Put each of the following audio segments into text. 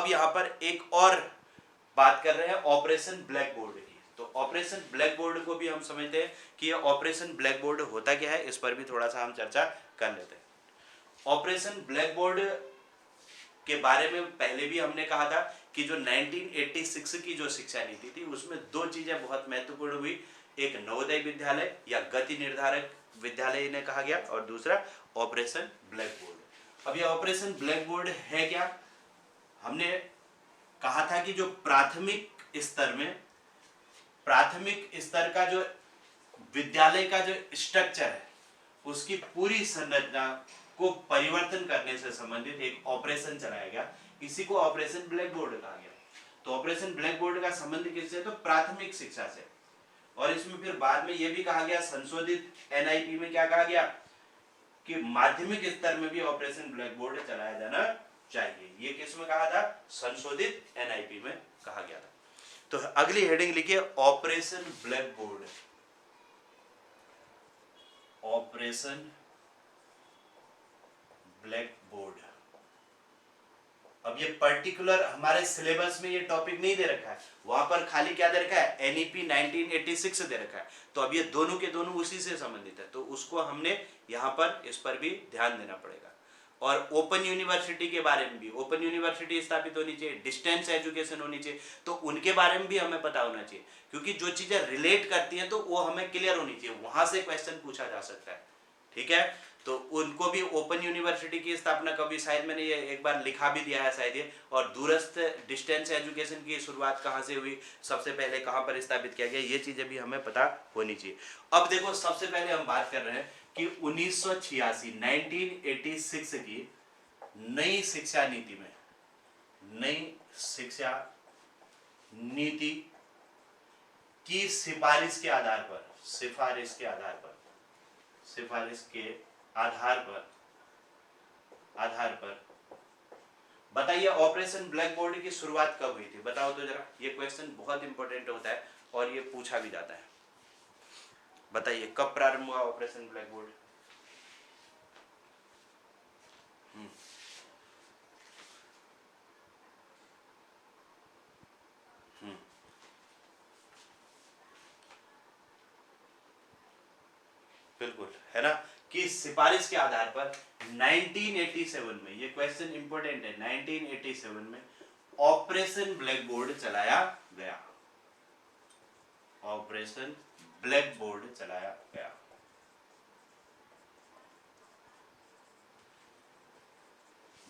अब यहाँ पर एक और बात कर रहे हैं ऑपरेशन ब्लैक बोर्ड की। तो ऑपरेशन ब्लैक बोर्ड को भी हम समझते हैं कि ये ऑपरेशन ब्लैक बोर्ड होता क्या है, इस पर भी थोड़ा सा हम चर्चा कर लेते हैं। ऑपरेशन ब्लैक बोर्ड के बारे में पहले भी हमने कहा था कि जो 1986 की जो शिक्षा नीति थी उसमें दो चीजें बहुत महत्वपूर्ण हुई, एक नवोदय विद्यालय या गति निर्धारक विद्यालय इन्हें कहा गया, और दूसरा ऑपरेशन ब्लैक बोर्ड। अब ये ऑपरेशन ब्लैक बोर्ड है क्या? हमने कहा था कि जो प्राथमिक स्तर का जो विद्यालय का जो स्ट्रक्चर है उसकी पूरी संरचना को परिवर्तन करने से संबंधित एक ऑपरेशन चलाया गया, इसी को ऑपरेशन ब्लैक बोर्ड कहा गया। तो ऑपरेशन ब्लैक बोर्ड का संबंध किससे? तो प्राथमिक शिक्षा से। और इसमें फिर बाद में यह भी कहा गया, संशोधित एनआईपी में क्या कहा गया कि माध्यमिक स्तर में भी ऑपरेशन ब्लैक बोर्ड चलाया जाना चाहिए। ये किस में कहा था? संशोधित एनआईपी में कहा गया था। तो अगली हेडिंग लिखिए operation black board. Operation black board. अब ये पर्टिकुलर हमारे सिलेबस में ये टॉपिक नहीं दे रखा है, वहां पर खाली क्या दे रखा है? एनईपी 1986 दे रखा है। तो अब ये दोनों के दोनों उसी से संबंधित है, तो उसको हमने यहाँ पर इस पर भी ध्यान देना पड़ेगा। और ओपन यूनिवर्सिटी के बारे में भी, ओपन यूनिवर्सिटी स्थापित होनी चाहिए, डिस्टेंस एजुकेशन होनी चाहिए, तो उनके बारे में भी हमें पता होना चाहिए, क्योंकि जो चीजें रिलेट करती हैं तो वो हमें क्लियर होनी चाहिए, वहां से क्वेश्चन पूछा जा सकता है। ठीक है, तो उनको भी ओपन यूनिवर्सिटी की स्थापना कभी, शायद मैंने ये एक बार लिखा भी दिया है शायद ये, और दूरस्थ डिस्टेंस एजुकेशन की शुरुआत कहाँ से हुई, सबसे पहले कहाँ पर स्थापित किया गया, ये चीजें भी हमें पता होनी चाहिए। अब देखो सबसे पहले हम बात कर रहे हैं कि 1986 की नई शिक्षा नीति में, नई शिक्षा नीति की सिफारिश के आधार पर बताइए ऑपरेशन ब्लैक बोर्ड की शुरुआत कब हुई थी? बताओ तो जरा, ये क्वेश्चन बहुत इंपॉर्टेंट होता है और ये पूछा भी जाता है। बताइए कब प्रारंभ हुआ ऑपरेशन ब्लैक बोर्ड? बिल्कुल, है ना, कि सिफारिश के आधार पर 1987 में, ये क्वेश्चन इंपॉर्टेंट है, 1987 में ऑपरेशन ब्लैक बोर्ड चलाया गया। ऑपरेशन ब्लैक बोर्ड चलाया गया।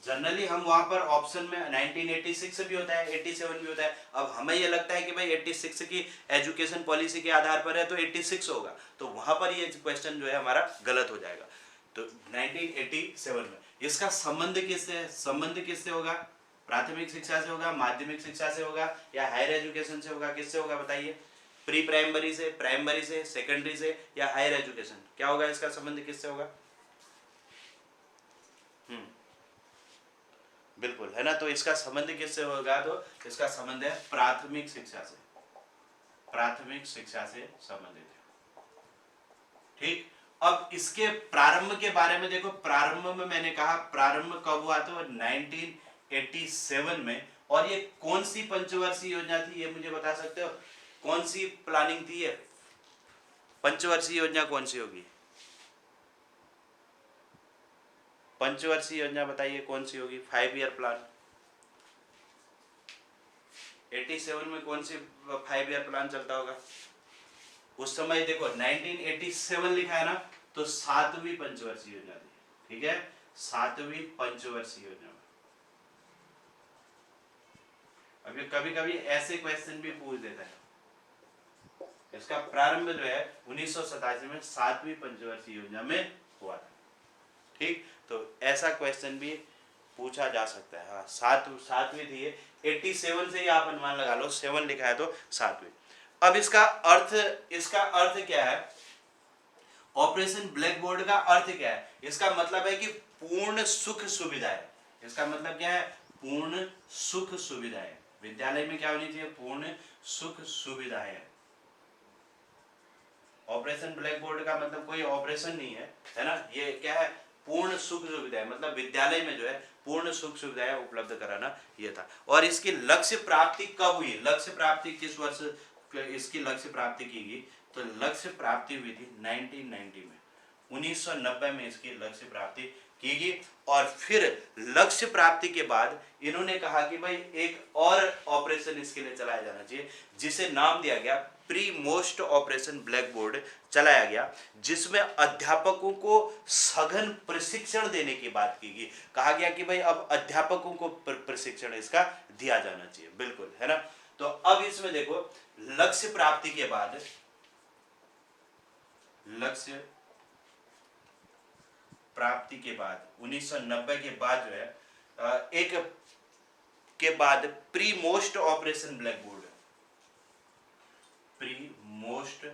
जनरली हम वहां पर ऑप्शन में 1986 भी होता है, 87 भी होता है। अब हमें ये लगता है कि भाई 86 की एजुकेशन पॉलिसी के आधार पर है तो 86 होगा, तो वहां पर ये क्वेश्चन जो है हमारा गलत हो जाएगा। तो 1987 में इसका संबंध किससे होगा? प्राथमिक शिक्षा से होगा, माध्यमिक शिक्षा से होगा, या हायर एजुकेशन से होगा? किससे होगा बताइए? प्री प्राइमरी से, प्राइमरी से, सेकेंडरी से, या हायर एजुकेशन? क्या होगा इसका संबंध, किससे होगा? बिल्कुल, है ना, तो इसका संबंध किससे होगा? तो इसका संबंध है प्राथमिक शिक्षा से, प्राथमिक शिक्षा से संबंधित है। ठीक, अब इसके प्रारंभ के बारे में देखो, प्रारंभ में मैंने कहा प्रारंभ कब हुआ? तो 1987 में। और ये कौन सी पंचवर्षीय योजना थी, ये मुझे बता सकते हो? कौन सी प्लानिंग थी ये? पंचवर्षीय योजना कौन सी होगी? पंचवर्षीय योजना बताइए कौन सी होगी? 5 ईयर प्लान। 87 में कौन सी 5 ईयर प्लान चलता होगा उस समय? देखो 1987 लिखा है ना, तो 7वीं पंचवर्षीय योजना थी। ठीक है, 7वीं पंचवर्षीय योजना। अभी कभी कभी ऐसे क्वेश्चन भी पूछ देता है। इसका प्रारंभ जो है 1987 में 7वीं पंचवर्षीय योजना में हुआ था। ठीक, तो ऐसा क्वेश्चन भी पूछा जा सकता है। हाँ, 7वीं थी ये, 87 से ही आप अनुमान लगा लो, 7 लिखा है तो 7वीं। अब इसका अर्थ क्या है? ऑपरेशन ब्लैक बोर्ड का अर्थ क्या है? इसका मतलब है कि पूर्ण सुख सुविधाएं। इसका मतलब क्या है? पूर्ण सुख सुविधाएं। विद्यालय में क्या होनी चाहिए? पूर्ण सुख सुविधाएं। ऑपरेशन ब्लैक बोर्ड का मतलब कोई ऑपरेशन नहीं है, है ना, ये क्या है? पूर्ण सुख सुविधाएं, मतलब विद्यालय में जो है पूर्ण सुख सुविधाएं उपलब्ध कराना ये था। और इसकी लक्ष्य प्राप्ति कब हुई, लक्ष्य प्राप्ति किस वर्ष इसकी लक्ष्य प्राप्ति की गई, तो लक्ष्य प्राप्ति हुई थी 1990 में, 1990 में इसकी लक्ष्य प्राप्ति की गई। और फिर लक्ष्य प्राप्ति के बाद इन्होंने कहा कि भाई एक और ऑपरेशन इसके लिए चलाया जाना चाहिए, जिसे नाम दिया गया pre most operation black board चलाया गया, जिसमें अध्यापकों को सघन प्रशिक्षण देने की बात की गई। कहा गया कि भाई अब अध्यापकों को प्रशिक्षण इसका दिया जाना चाहिए, बिल्कुल, है ना। तो अब इसमें देखो लक्ष्य प्राप्ति के बाद, लक्ष्य प्राप्ति के बाद 1990 के बाद जो है एक के बाद pre most operation black board, pre most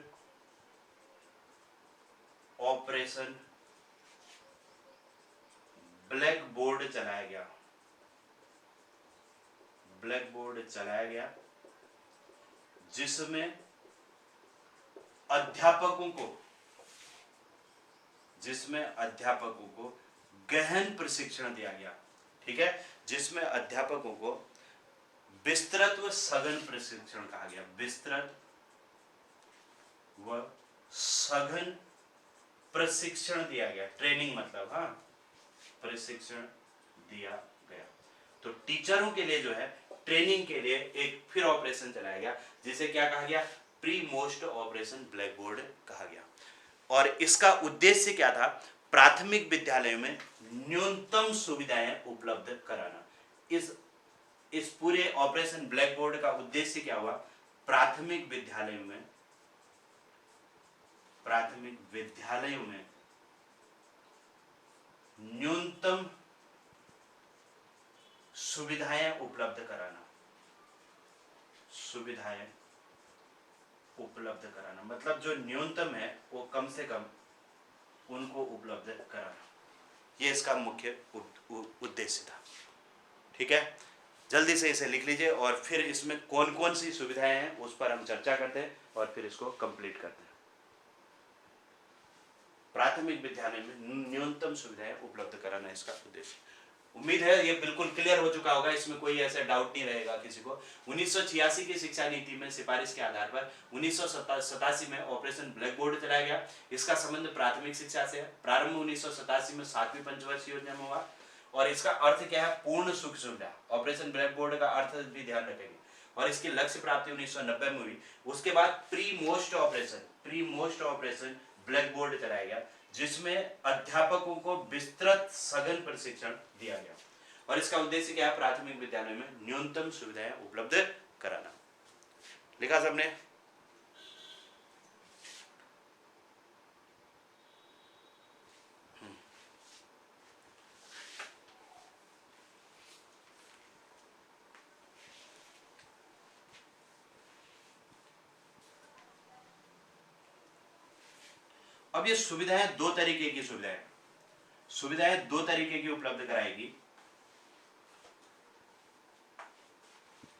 operation black board चलाया गया, ब्लैक बोर्ड चलाया गया, जिसमें अध्यापकों को गहन प्रशिक्षण दिया गया, ठीक है, जिसमें अध्यापकों को विस्तृत व सघन प्रशिक्षण कहा गया, विस्तृत व सघन प्रशिक्षण दिया गया, ट्रेनिंग मतलब, हाँ, प्रशिक्षण दिया गया। तो टीचरों के लिए जो है ट्रेनिंग के लिए एक फिर ऑपरेशन चलाया गया, जिसे क्या कहा गया, pre most operation black board कहा गया। और इसका उद्देश्य क्या था, प्राथमिक विद्यालयों में न्यूनतम सुविधाएं उपलब्ध कराना। इस पूरे ऑपरेशन ब्लैक बोर्ड का उद्देश्य क्या हुआ, प्राथमिक विद्यालयों में न्यूनतम सुविधाएं उपलब्ध कराना, सुविधाएं उपलब्ध कराना, मतलब जो न्यूनतम है वो कम से कम उनको उपलब्ध कराना, ये इसका मुख्य उद्देश्य था, ठीक है। जल्दी से इसे लिख लीजिए और फिर इसमें कौन कौन सी सुविधाएं हैं उस पर हम चर्चा करते हैं और फिर इसको कंप्लीट करते हैं। प्राथमिक विद्यालय में न्यूनतम सुविधाएं उपलब्ध कराना इसका उद्देश्य। उम्मीद है ये बिल्कुल क्लियर हो चुका होगा, इसमें कोई ऐसा डाउट नहीं रहेगा किसी को। 1986 की शिक्षा नीति में सिफारिश के आधार पर 1987 में ऑपरेशन ब्लैक बोर्ड चलाया गया। इसका संबंध प्राथमिक शिक्षा से है। प्रारंभ 1987 में 7वीं पंचवर्षीय योजना में हुआ और इसका अर्थ क्या है, पूर्ण सुख सुविधा। ऑपरेशन ब्लैक बोर्ड का अर्थ भी ध्यान रखेंगे। और इसकी लक्ष्य प्राप्ति 1990 में हुई। उसके बाद pre most operation black board चलाया गया, जिसमें अध्यापकों को विस्तृत सघन प्रशिक्षण दिया गया। और इसका उद्देश्य क्या है, प्राथमिक विद्यालय में न्यूनतम सुविधाएं उपलब्ध कराना। लिखा सबने? अब ये सुविधाएं दो तरीके की सुविधाएं दो तरीके की उपलब्ध कराएगी।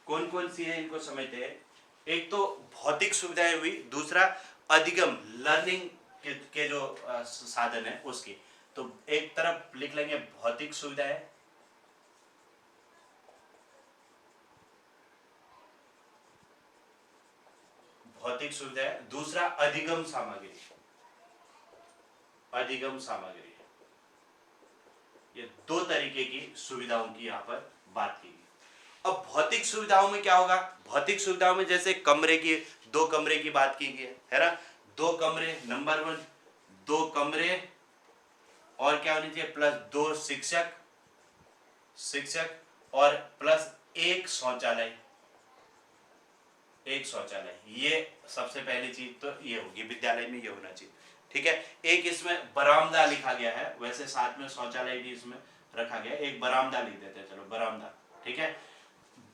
कौन कौन सी है इनको समझते हैं। एक तो भौतिक सुविधाएं हुई, दूसरा अधिगम लर्निंग के जो साधन है उसकी। तो एक तरफ लिख लेंगे भौतिक सुविधाएं, दूसरा अधिगम सामग्री। ये दो तरीके की सुविधाओं की यहां पर बात की गई। अब भौतिक सुविधाओं में क्या होगा, भौतिक सुविधाओं में जैसे कमरे की, 2 कमरे की बात की गई है ना। 2 कमरे, नंबर 1 2 कमरे और क्या होनी चाहिए, प्लस 2 शिक्षक और प्लस एक शौचालय। ये सबसे पहली चीज तो ये होगी, विद्यालय में ये होना चाहिए, ठीक है। एक इसमें बरामदा लिखा गया है, वैसे साथ में शौचालय भी इसमें रखा गया है, एक बरामदा लिख देते हैं, चलो बरामदा, ठीक है।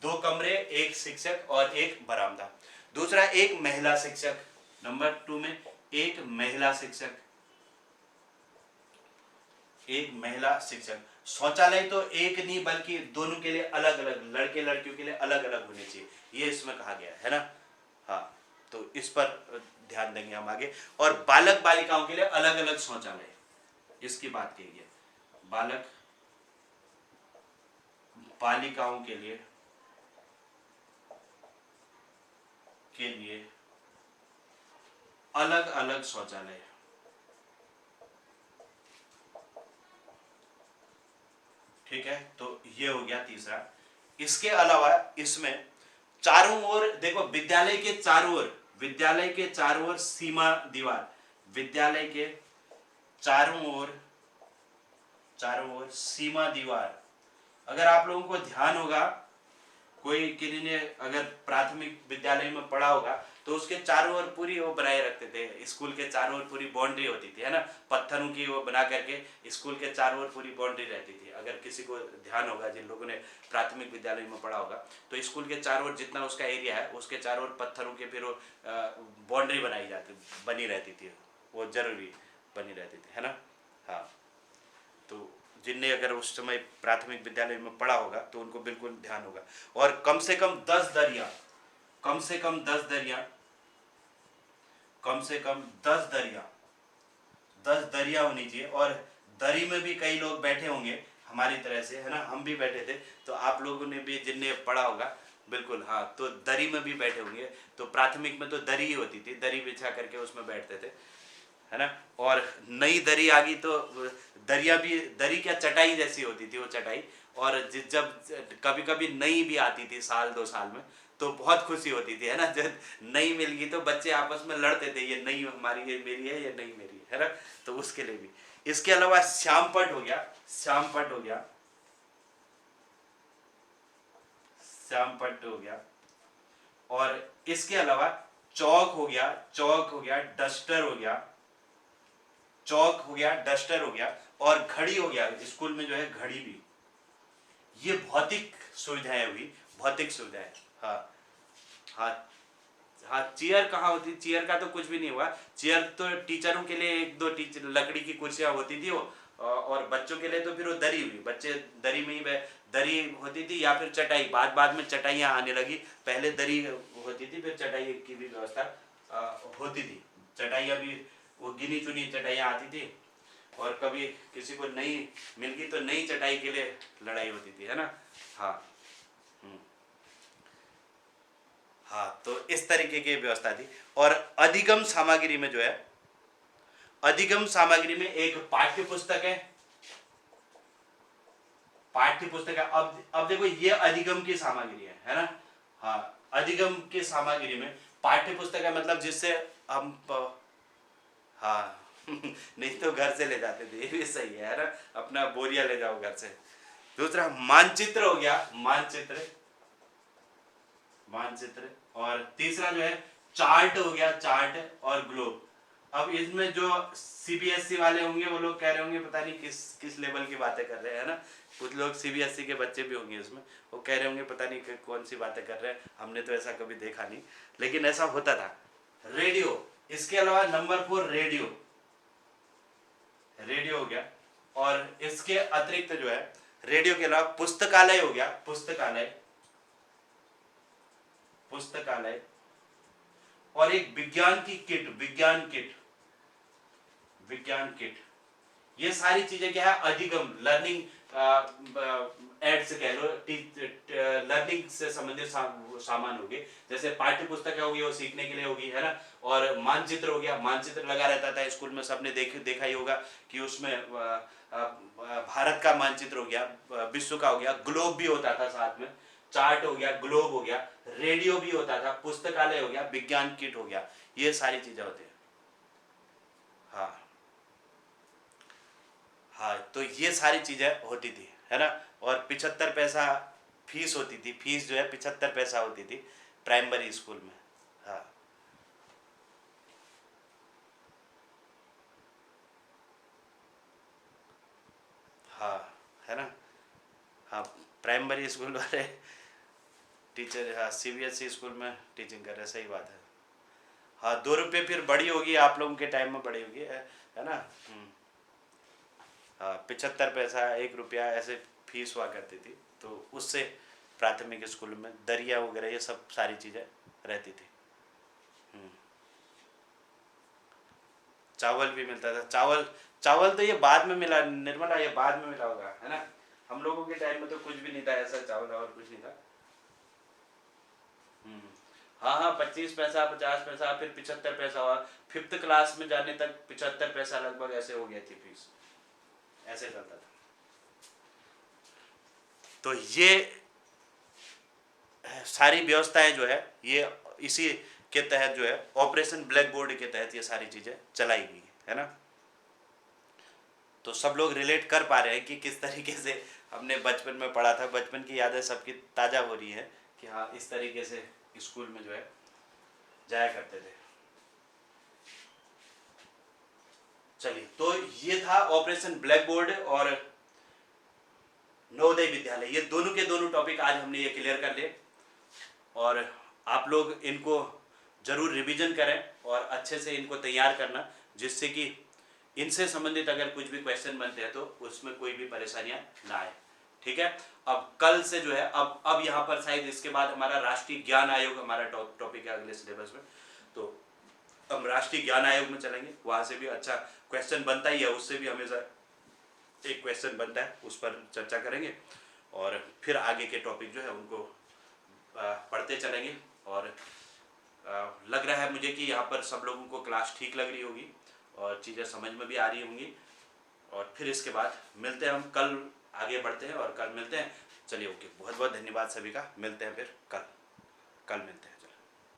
2 कमरे, एक शिक्षक और एक बरामदा। दूसरा एक महिला शिक्षक, नंबर 2 में एक महिला शिक्षक। शौचालय तो एक नहीं बल्कि दोनों के लिए अलग अलग, लड़के लड़कियों के लिए अलग अलग होने चाहिए, ये इसमें कहा गया है ना। हाँ, तो इस पर ध्यान देंगे हम आगे। और बालक बालिकाओं के लिए अलग अलग शौचालय, इसकी बात की गई है। बालक बालिकाओं के लिए अलग अलग शौचालय। ठीक है, तो ये हो गया तीसरा। इसके अलावा इसमें चारों ओर देखो, विद्यालय के चारों ओर सीमा दीवार, विद्यालय के चारों ओर सीमा दीवार। अगर आप लोगों को ध्यान होगा, कोई किसी ने अगर प्राथमिक विद्यालय में पढ़ा होगा तो उसके चारों ओर पूरी वो बनाए रखते थे, स्कूल के चारों ओर पूरी बाउंड्री होती थी, है ना, पत्थरों की वो बना करके स्कूल के चारों ओर पूरी बाउंड्री रहती थी। अगर किसी को ध्यान होगा, जिन लोगों ने प्राथमिक विद्यालय में पढ़ा होगा, तो स्कूल के चारों ओर जितना उसका एरिया है उसके चारों ओर पत्थरों के फिर बाउंड्री बनी रहती थी, वो जरूरी बनी रहती थी, है ना। हाँ, तो जिनने अगर उस समय प्राथमिक विद्यालय में पढ़ा होगा तो उनको बिल्कुल ध्यान होगा। और कम से कम 10 दरिया, कम से कम 10 दरिया होनी चाहिए। और दरी में भी कई लोग बैठे होंगे हमारी तरह से, है ना, हम भी बैठे थे, तो आप लोगों ने भी जिनने पढ़ा होगा बिल्कुल, हाँ, तो दरी में भी बैठे होंगे। तो प्राथमिक में तो दरी ही होती थी, दरी बिछा करके उसमें बैठते थे, है ना। और नई दरी आ गई तो दरी क्या चटाई जैसी होती थी वो चटाई। और जब कभी कभी नई भी आती थी साल 2 साल में, तो बहुत खुशी होती थी, है ना, जब नई मिल गई तो बच्चे आपस में लड़ते थे, ये नई हमारी, ये मेरी है, ये नई मेरी है ना, तो उसके लिए भी। इसके अलावा श्यामपट हो गया, और इसके अलावा चौक हो गया, डस्टर हो गया, और घड़ी हो गया। स्कूल में जो है घड़ी भी, ये भौतिक सुविधाएं हुई, हाँ। हाँ, हाँ, चेयर कहाँ होती, चेयर का तो कुछ भी नहीं हुआ। चेयर तो टीचरों के लिए 1-2 टीचर लकड़ी की कुर्सियां होती थी वो, और बच्चों के लिए तो फिर वो दरी हुई, बच्चे दरी में ही दरी होती थी, या फिर चटाई, बाद में चटाइयाँ आने लगी, पहले दरी होती थी, फिर चटाई की भी व्यवस्था होती थी। चटाइयाँ भी वो गिनी चुनी चटाइयाँ आती थी, और कभी किसी को नई मिल गई तो नई चटाई के लिए लड़ाई होती थी, है ना। हाँ। हाँ, तो इस तरीके की व्यवस्था थी। और अधिगम सामग्री में जो है, अधिगम सामग्री में एक पाठ्य पुस्तक है, अब देखो ये अधिगम की सामग्री है ना। हाँ, अधिगम की सामग्री में पाठ्य पुस्तक है, मतलब जिससे हम हाँ नहीं तो घर से ले जाते थे, ये भी सही है ना, अपना बोरिया ले जाओ घर से। दूसरा मानचित्र हो गया, मानचित्र। और तीसरा जो है चार्ट हो गया, चार्ट और ग्लोब। अब इसमें जो सीबीएसई वाले होंगे वो लोग कह रहे होंगे पता नहीं किस लेवल की बातें कर रहे हैं, ना। कुछ लोग सीबीएसई के बच्चे भी होंगे इसमें, वो कह रहे होंगे पता नहीं कौन सी बातें कर रहे हैं, हमने तो ऐसा कभी देखा नहीं, लेकिन ऐसा होता था। रेडियो, इसके अलावा नंबर 4 रेडियो हो गया। और इसके अतिरिक्त जो है रेडियो के अलावा पुस्तकालय हो गया, पुस्तकालय। और एक विज्ञान किट। ये सारी चीजें क्या है, अधिगम लर्निंग एड्स कह लो, लर्निंग से संबंधित सामान होगी। जैसे पाठ्य पुस्तक होगी वो सीखने के लिए होगी, है ना। और मानचित्र हो गया, मानचित्र लगा रहता था स्कूल में, सबने देखा ही होगा कि उसमें भारत का मानचित्र हो गया, विश्व का हो गया, ग्लोब भी होता था साथ में, चार्ट हो गया, ग्लोब हो गया, रेडियो भी होता था, पुस्तकालय हो गया, विज्ञान किट हो गया, ये सारी चीजें होती है। हाँ, हाँ, तो ये सारी चीजें होती थी, है ना। और 75 पैसा फीस होती थी, फीस जो है 75 पैसा होती थी प्राइमरी स्कूल में। हाँ, हाँ, है ना। हाँ, प्राइमरी स्कूल वाले टीचर, हाँ, सीबीएसई स्कूल में टीचिंग कर रहे, सही बात है। हाँ, 2 रुपये फिर बड़ी होगी, आप लोगों के टाइम में बड़ी होगी, है ना। हाँ, 75 पैसा, 1 रुपया ऐसे फीस हुआ करती थी, तो उससे प्राथमिक स्कूल में दरिया वगैरह ये सब सारी चीज़ें रहती थी। चावल भी मिलता था, चावल चावल तो ये बाद में मिला, निर्मला, ये बाद में मिला होगा, है ना। हम लोगों के टाइम में तो कुछ भी नहीं था ऐसा, चावल वावल कुछ नहीं था। हाँ हाँ, 25 पैसा, 50 पैसा, फिर 75 पैसा हुआ। 5th क्लास में जाने तक 75 पैसा लगभग ऐसे हो गया थी फीस, ऐसे चलता था। तो ये सारी व्यवस्थाएं जो है ये इसी के तहत जो है ऑपरेशन ब्लैक बोर्ड के तहत ये सारी चीजें चलाई गई है ना। तो सब लोग रिलेट कर पा रहे हैं कि किस तरीके से हमने बचपन में पढ़ा था, बचपन की यादें सबकी ताज़ा हो रही है कि हाँ इस तरीके से स्कूल में जो है जाया करते थे। चलिए, तो ये था ऑपरेशन ब्लैक बोर्ड और नवोदय विद्यालय, ये दोनों के दोनों टॉपिक आज हमने ये क्लियर कर लिए। और आप लोग इनको जरूर रिवीजन करें और अच्छे से इनको तैयार करना, जिससे कि इनसे संबंधित अगर कुछ भी क्वेश्चन बनते हैं तो उसमें कोई भी परेशानियां ना आए। ठीक है, अब कल से जो है अब यहाँ पर शायद इसके बाद हमारा राष्ट्रीय ज्ञान आयोग हमारा टॉपिक है अगले सिलेबस में, तो हम राष्ट्रीय ज्ञान आयोग में चलेंगे, वहां से भी अच्छा क्वेश्चन बनता ही है, उससे भी हमेशा एक क्वेश्चन बनता है, उस पर चर्चा करेंगे और फिर आगे के टॉपिक जो है उनको पढ़ते चलेंगे। और लग रहा है मुझे कि यहाँ पर सब लोगों को क्लास ठीक लग रही होगी और चीज़ें समझ में भी आ रही होंगी। और फिर इसके बाद मिलते हैं, हम कल आगे बढ़ते हैं और कल मिलते हैं। चलिए, ओके, बहुत बहुत धन्यवाद सभी का, मिलते हैं फिर कल मिलते हैं।